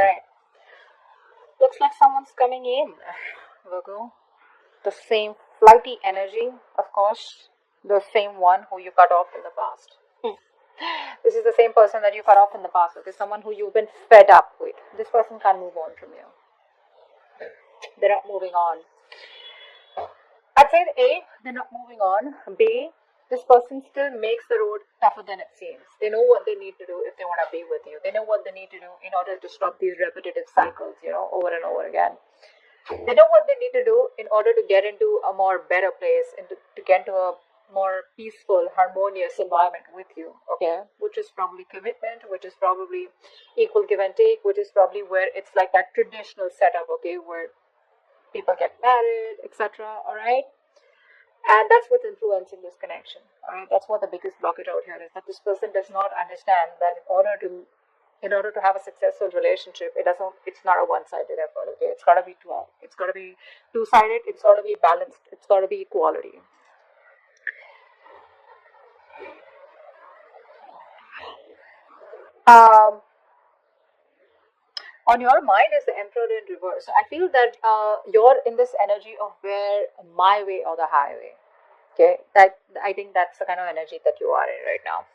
Alright. Looks like someone's coming in, Virgo. The same flighty energy, of course. The same one who you cut off in the past. This is the same person that you cut off in the past. Okay, someone who you've been fed up with. This person can't move on from you. They're not moving on. I'd say A, they're not moving on. B, this person still makes the road tougher than it seems. They know what they need to do if they want to be with you. They know what they need to do in order to stop these repetitive cycles, over and over again. They know what they need to do in order to get into a more better place and to get into a more peaceful, harmonious environment with you, okay? Which is probably commitment, which is probably equal give and take, which is probably where it's like that traditional setup, okay, where people get married, etc. All right, and that's what's influencing this connection. All right, that's what the biggest blockage out here is, that this person does not understand that in order to have a successful relationship, it's not a one-sided effort. Okay, it's got to be two-sided. It's got to be balanced. It's got to be equality. On your mind is the Emperor in reverse. I feel that you're in this energy of where my way or the highway. Okay, that I think that's the kind of energy that you are in right now.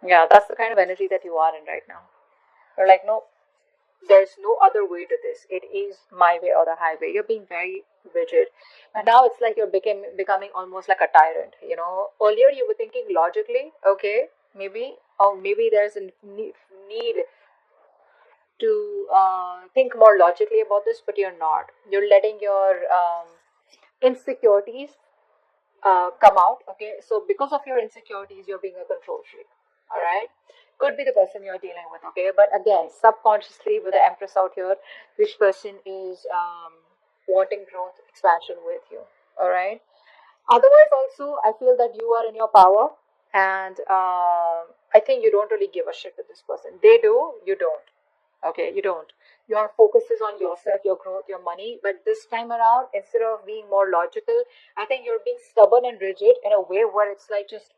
Yeah, that's the kind of energy that you are in right now. You're like, no, there's no other way to this. It is my way or the highway. You're being very rigid. And now it's like becoming almost like a tyrant. Earlier you were thinking logically, okay, maybe, or maybe there's a need to think more logically about this, but you're not. You're letting your insecurities come out, okay? So because of your insecurities, you're being a control freak, all right? Could be the person you're dealing with, okay? But again, subconsciously with the Empress out here, this person is wanting growth, expansion with you, all right? Otherwise, also, I feel that you are in your power, and I think you don't really give a shit to this person. They do, you don't. Okay, you don't. Your focus is on yourself, your growth, your money. But this time around, instead of being more logical, I think you're being stubborn and rigid in a way where it's like it's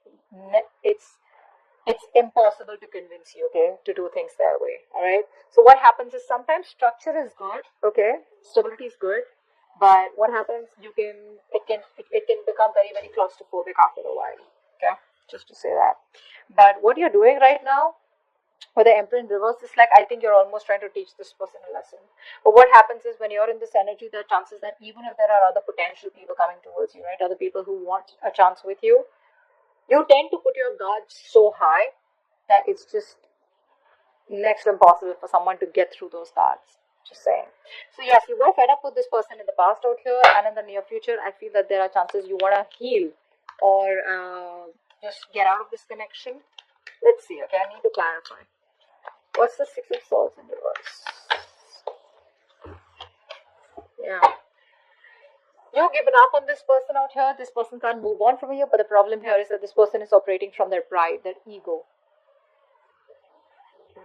impossible to convince you, okay, to do things their way. All right. So what happens is sometimes structure is good, okay, stability is good, but what happens it can become very very claustrophobic after a while. Okay, just to say that. But what you're doing right now with the Emperor in reverse is like, I think you're almost trying to teach this person a lesson. But what happens is when you're in this energy, there are chances that even if there are other potential people coming towards you, right, other people who want a chance with you, you tend to put your guards so high that it's just next to impossible for someone to get through those guards. Just saying. So yes, you were fed up with this person in the past out here, and in the near future, I feel that there are chances you want to heal or just get out of this connection. Let's see. Okay, I need to clarify. What's the Six of Swords in reverse? Yeah. You've given up on this person out here. This person can't move on from you. But the problem here is that this person is operating from their pride, their ego.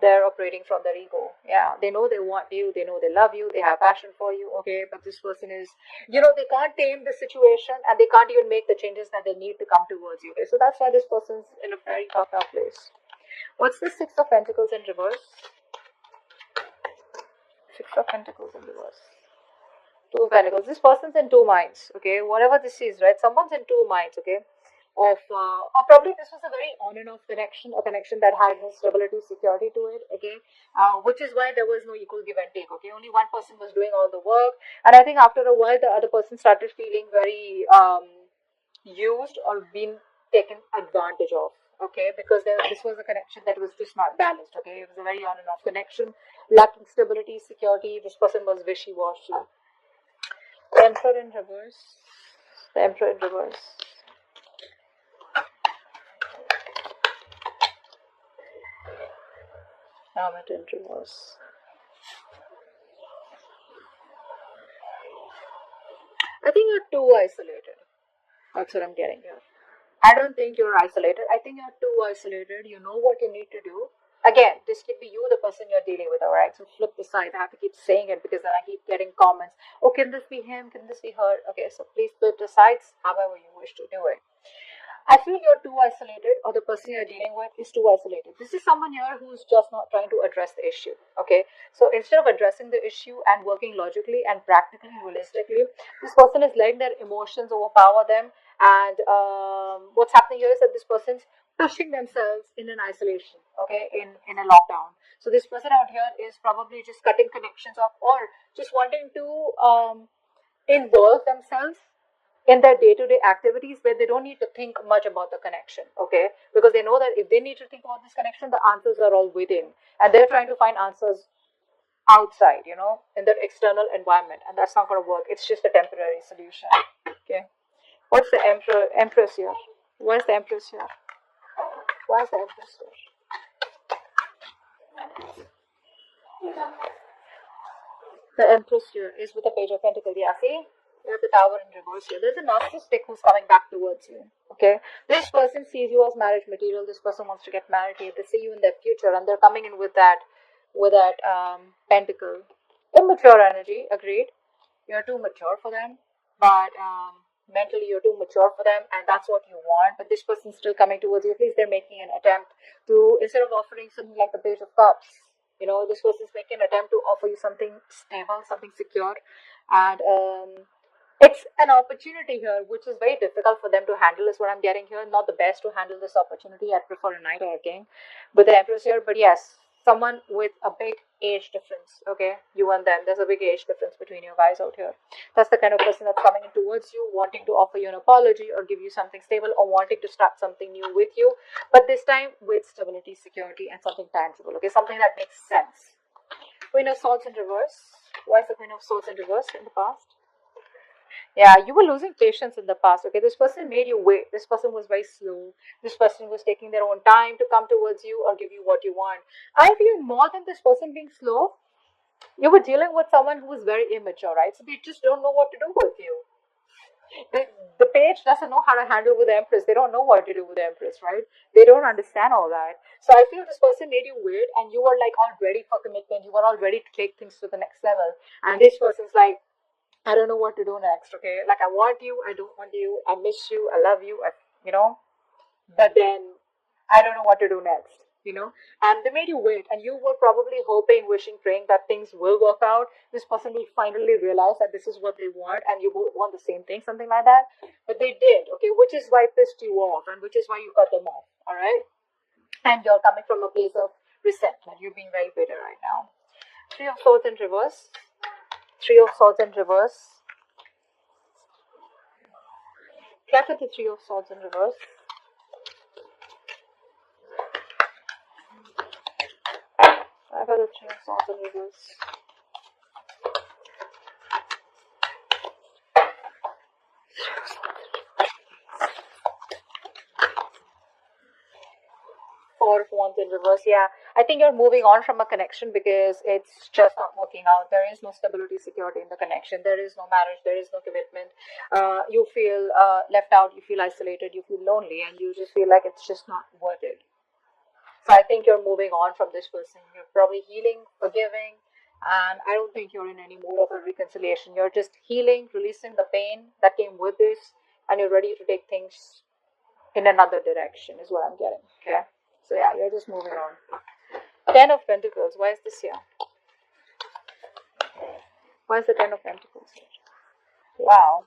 They're operating from their ego. Yeah. They know they want you. They know they love you. They have passion for you. Okay. But this person is, they can't tame the situation and they can't even make the changes that they need to come towards you. Okay. So that's why this person's in a very tough place. What's the Six of Pentacles in reverse? Six of Pentacles in reverse. Two of Pentacles. This person's in two minds, okay? Whatever this is, right? Someone's in two minds, okay? Or probably this was a very on and off connection, a connection that had no stability, security to it, okay? Which is why there was no equal give and take, okay? Only one person was doing all the work. And I think after a while, the other person started feeling very used or being taken advantage of. Okay, because this was a connection that was just not balanced. Okay, it was a very on and off connection, lacking stability, security. This person was wishy-washy. The Emperor in reverse. The Emperor in reverse. Hermit in reverse. I think you're too isolated. That's what I'm getting here. I don't think you're isolated. I think you're too isolated. You know what you need to do. Again, this could be you, the person you're dealing with, alright? So flip the side. I have to keep saying it because then I keep getting comments. Oh, can this be him? Can this be her? Okay, so please flip the sides however you wish to do it. I feel you're too isolated, or the person you're dealing with is too isolated. This is someone here who's just not trying to address the issue. Okay, so instead of addressing the issue and working logically and practically, realistically, this person is letting their emotions overpower them. And what's happening here is that this person's pushing themselves in an isolation. Okay, in a lockdown. So this person out here is probably just cutting connections off, or just wanting to involve themselves in their day-to-day activities where they don't need to think much about the connection. Okay, because they know that if they need to think about this connection, the answers are all within, and they're trying to find answers outside, in their external environment, and that's not going to work. It's just a temporary solution. Okay, what's the empress here? Where's the empress here? Why is the empress here? The empress here is with the page of pentacles. Yeah, see, you have the tower in reverse here. There's a narcissistic who's coming back towards you. Okay, this person sees you as marriage material. This person wants to get married here. They see you in their future, and they're coming in with that pentacle. Immature energy. Agreed. You're too mature for them, but mentally you're too mature for them, and that's what you want. But this person's still coming towards you. At least they're making an attempt to, instead of offering something like the page of cups, this person's making an attempt to offer you something stable, something secure. And it's an opportunity here which is very difficult for them to handle, is what I'm getting here. Not the best to handle this opportunity. I'd prefer a knight or a king with the empress here. But yes, someone with a big age difference. Okay, you and them, there's a big age difference between you guys out here. That's the kind of person that's coming in towards you, wanting to offer you an apology or give you something stable, or wanting to start something new with you, but this time with stability, security, and something tangible. Okay, something that makes sense. Queen of Swords in reverse. Why is the Queen of Swords in reverse in the past? Yeah, you were losing patience in the past. Okay, this person made you wait. This person was very slow. This person was taking their own time to come towards you or give you what you want. I feel more than this person being slow, you were dealing with someone who was very immature, right? So they just don't know what to do with you. The page doesn't know how to handle with the empress. They don't know what to do with the empress, right? They don't understand all that. So I feel this person made you weird, and you were like all ready for commitment. You were all ready to take things to the next level. And this person's like, I don't know what to do next. Okay, like, I want you, I don't want you, I miss you, I love you, but then I don't know what to do next. And they made you wait, and you were probably hoping, wishing, praying that things will work out. This person will finally realize that this is what they want, and you both want the same thing, something like that. But they did, okay, which is why it pissed you off, and which is why you cut them off. All right, and you're coming from a place of resentment. You're being very bitter right now. Three of Swords in reverse. Three of Swords in reverse. Clap at the Three of Swords in reverse. Clap at the Three of Swords in reverse. Four of Wands in reverse. Yeah, I think you're moving on from a connection because it's just not working out. There is no stability, security in the connection. There is no marriage. There is no commitment. You feel left out. You feel isolated. You feel lonely, and you just feel like it's just not worth it. So I think you're moving on from this person. You're probably healing, forgiving, and I don't think you're in any mood of a reconciliation. You're just healing, releasing the pain that came with this, and you're ready to take things in another direction, is what I'm getting. Okay. So yeah, you're just moving on. Ten of Pentacles. Why is this here? Why is the Ten of Pentacles here? Wow.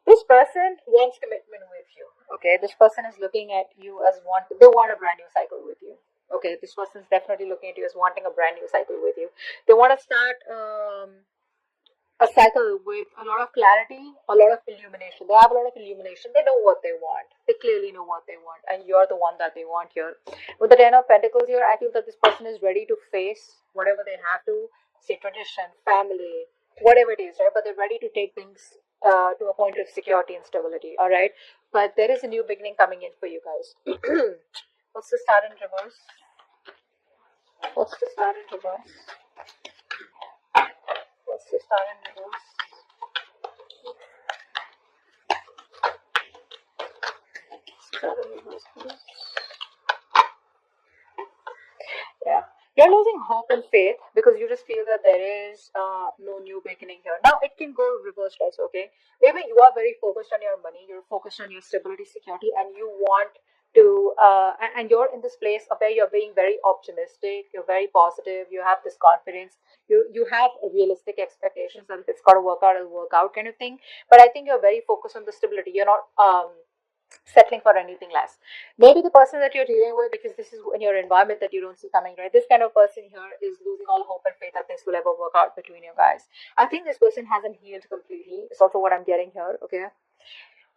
This person wants commitment with you. Okay, this person is looking at you as they want a brand new cycle with you. Okay, this person's definitely looking at you as wanting a brand new cycle with you. They want to start a cycle with a lot of clarity, a lot of illumination. They have a lot of illumination. They know what they want. They clearly know what they want, and you're the one that they want here. With the Ten of Pentacles here, I feel that this person is ready to face whatever they have to, say tradition, family, whatever it is, right? But they're ready to take things to a point of security and stability, all right? But there is a new beginning coming in for you guys. What's the Star in reverse? What's the Star in reverse? What's the Star in reverse? Star in reverse, please. Yeah. You're losing hope and faith because you just feel that there is no new beginning here. Now, it can go reversed also, okay? Maybe you are very focused on your money, you're focused on your stability, security, and you want to, and you're in this place of where you're being very optimistic, you're very positive, you have this confidence, you have realistic expectations that if it's got to work out, it'll work out kind of thing. But I think you're very focused on the stability. You're not settling for anything less. Maybe the person that you're dealing with, because this is in your environment that you don't see coming, right? This kind of person here is losing all hope and faith that things will ever work out between you guys. I think this person hasn't healed completely. It's also what I'm getting here, okay?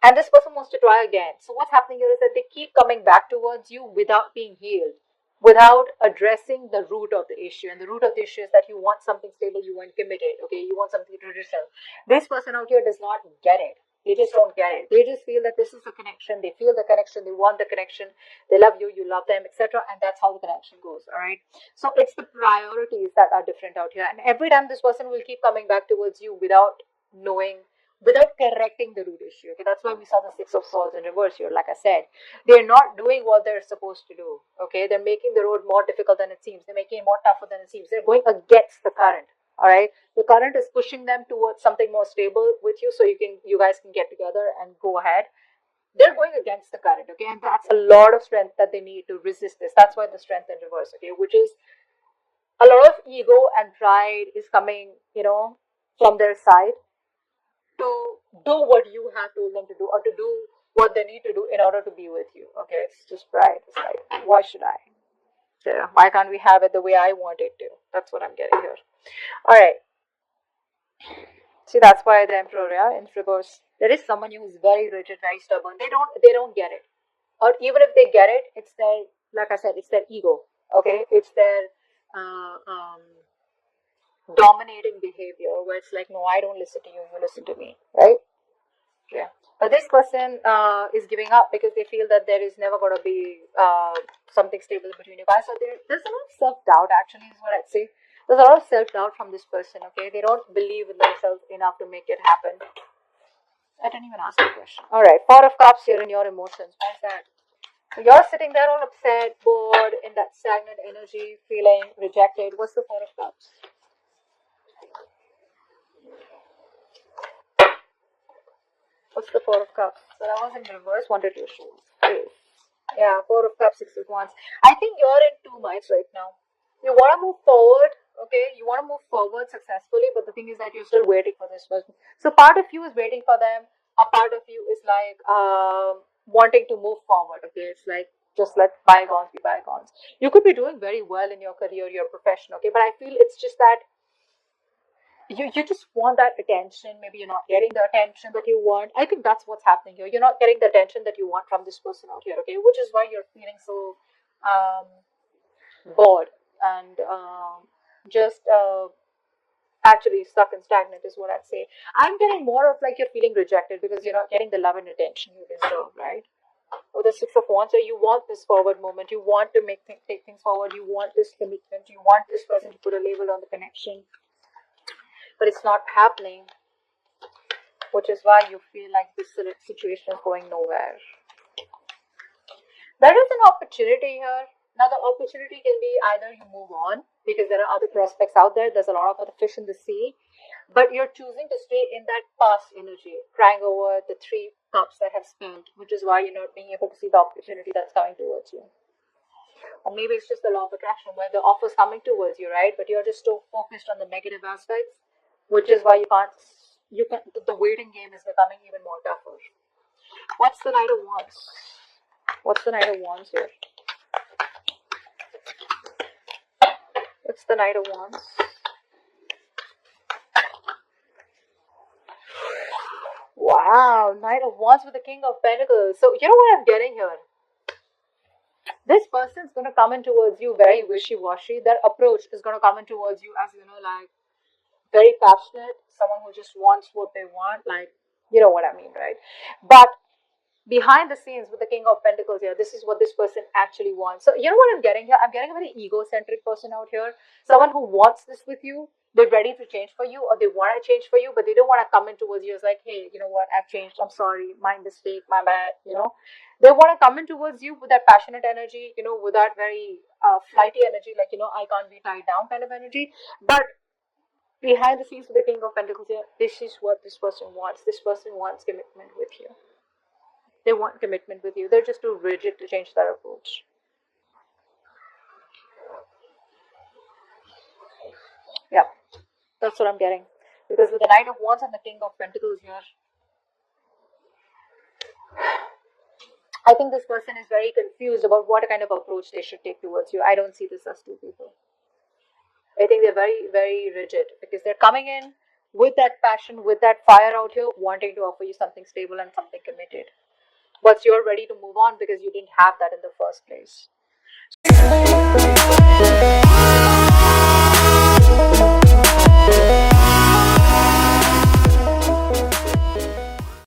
And this person wants to try again. So what's happening here is that they keep coming back towards you without being healed, without addressing the root of the issue. And the root of the issue is that you want something stable, you want committed, okay? You want something traditional. This person out here does not get it. They just don't get it. They just feel that this is the connection. They feel the connection. They want the connection. They love you. You love them, etc. And that's how the connection goes. All right. So it's the priorities that are different out here. And every time this person will keep coming back towards you without knowing, without correcting the root issue. Okay. That's why we saw the Six of Swords in reverse here. Like I said, they're not doing what they're supposed to do. Okay. They're making the road more difficult than it seems. They're making it more tougher than it seems. They're going against the current. All right, the current is pushing them towards something more stable with you, so you guys can get together and go ahead. They're going against the current, okay, and that's a lot of strength that they need to resist this. That's why the strength in reverse, okay, which is a lot of ego and pride is coming, from their side to do what you have told them to do, or to do what they need to do in order to be with you. Okay, it's just pride. It's like, why should I? Yeah, why can't we have it the way I want it to? That's what I'm getting here. All right. See, that's why the Emperor, yeah, in reverse. There is someone who's very rigid, very stubborn. They don't get it. Or even if they get it, it's their, like I said, it's their ego. Okay, it's their uh, um, dominating behavior where it's like, no, I don't listen to you. You listen to me, right? Yeah. But this person is giving up because they feel that there is never going to be something stable between you guys. So there's a lot of self-doubt, actually, is what I'd say. There's a lot of self-doubt from this person, okay? They don't believe in themselves enough to make it happen. I didn't even ask the question. All right, Four of Cups here in your emotions. Why is that? So you're sitting there all upset, bored, in that stagnant energy, feeling rejected. What's the Four of Cups? What's the Four of Cups? So that was in reverse. Wanted to show. Yeah, Four of Cups, Six of Wands. I think you're in two minds right now. You want to move forward, okay? You want to move forward successfully, but the thing is that you're still waiting for this person. So part of you is waiting for them. A part of you is like wanting to move forward, okay? It's like just let bygones be bygones. You could be doing very well in your career, your profession, okay? But I feel it's just that you just want that attention. Maybe you're not getting the attention that you want. I think that's what's happening here. You're not getting the attention that you want from this person out here, okay, which is why you're feeling so um, bored and just actually stuck and stagnant is what I'd say. I'm getting more of like you're feeling rejected because you're not getting the love and attention you deserve, right? Or the Six of Wands, so you want this forward moment, you want to take things forward, you want this commitment, you want this person to put a label on the connection, but it's not happening, which is why you feel like this situation is going nowhere. There is an opportunity here. Now, the opportunity can be either you move on because there are other prospects out there, there's a lot of other fish in the sea, but you're choosing to stay in that past energy, crying over the Three Cups that have spilled, which is why you're not being able to see the opportunity that's coming towards you. Or maybe it's just the law of attraction where the offer's coming towards you, right? But you're just so focused on the negative aspects, which is why the waiting game is becoming even more tougher. What's the Knight of Wands? What's the Knight of Wands here? What's the Knight of Wands? Wow, Knight of Wands with the King of Pentacles. So you know what I'm getting here? This person's going to come in towards you very wishy-washy. Their approach is going to come in towards you as, like very passionate. Someone who just wants what they want. Like, you know what I mean, right? But behind the scenes with the King of Pentacles here, this is what this person actually wants. So you know what I'm getting here? I'm getting a very egocentric person out here. Someone who wants this with you. They're ready to change for you, or they want to change for you, but they don't want to come in towards you as like, hey, you know what, I've changed, I'm sorry, my mistake, my bad, you know. They want to come in towards you with that passionate energy, you know, with that very flighty energy, like, you know, I can't be tied down kind of energy. But behind the scenes with the King of Pentacles here, this is what this person wants. This person wants commitment with you. They want commitment with you. They're just too rigid to change their approach. Yeah, that's what I'm getting. Because with the Knight of Wands and the King of Pentacles here, I think this person is very confused about what kind of approach they should take towards you. I don't see this as two people. I think they're very, very rigid because they're coming in with that passion, with that fire out here, wanting to offer you something stable and something committed. But you're ready to move on because you didn't have that in the first place.